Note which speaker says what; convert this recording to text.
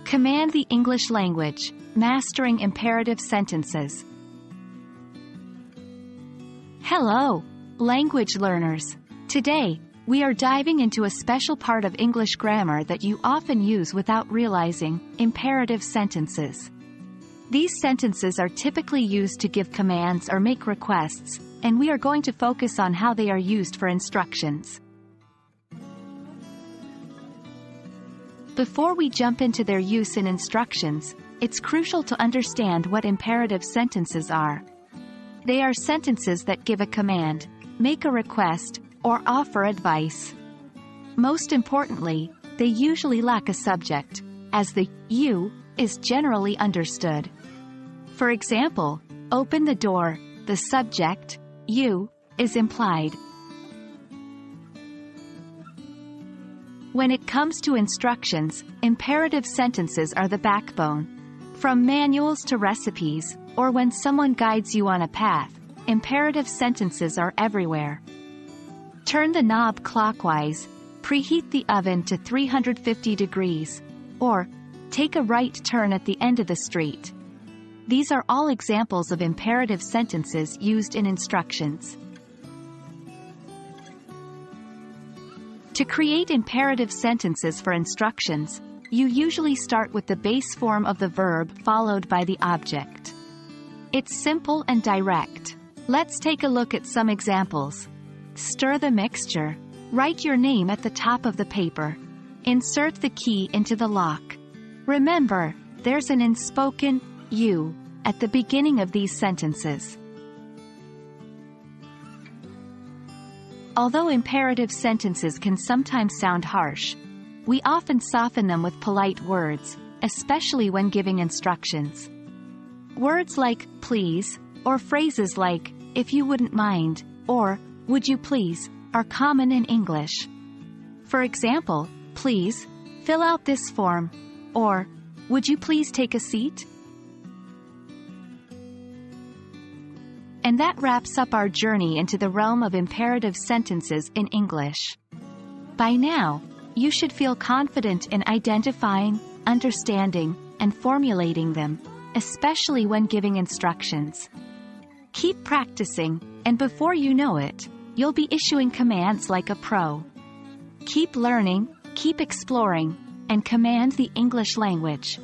Speaker 1: Command the English language, mastering imperative sentences. Hello, language learners. Today, we are diving into a special part of English grammar that you often use without realizing: imperative sentences. These sentences are typically used to give commands or make requests, and we are going to focus on how they are used for instructions. Before we jump into their use in instructions, it's crucial to understand what imperative sentences are. They are sentences that give a command, make a request, or offer advice. Most importantly, they usually lack a subject, as the you is generally understood. For example, open the door, the subject, you, is implied. When it comes to instructions, imperative sentences are the backbone. From manuals to recipes, or when someone guides you on a path, imperative sentences are everywhere. Turn the knob clockwise, preheat the oven to 350 degrees, or take a right turn at the end of the street. These are all examples of imperative sentences used in instructions. To create imperative sentences for instructions, you usually start with the base form of the verb followed by the object. It's simple and direct. Let's take a look at some examples. Stir the mixture. Write your name at the top of the paper. Insert the key into the lock. Remember, there's an unspoken you at the beginning of these sentences. Although imperative sentences can sometimes sound harsh, we often soften them with polite words, especially when giving instructions. Words like please, or phrases like if you wouldn't mind, or would you please, are common in English. For example, please, fill out this form, or would you please take a seat? And that wraps up our journey into the realm of imperative sentences in English. By now, you should feel confident in identifying, understanding, and formulating them, especially when giving instructions. Keep practicing, and before you know it, you'll be issuing commands like a pro. Keep learning, keep exploring, and command the English language.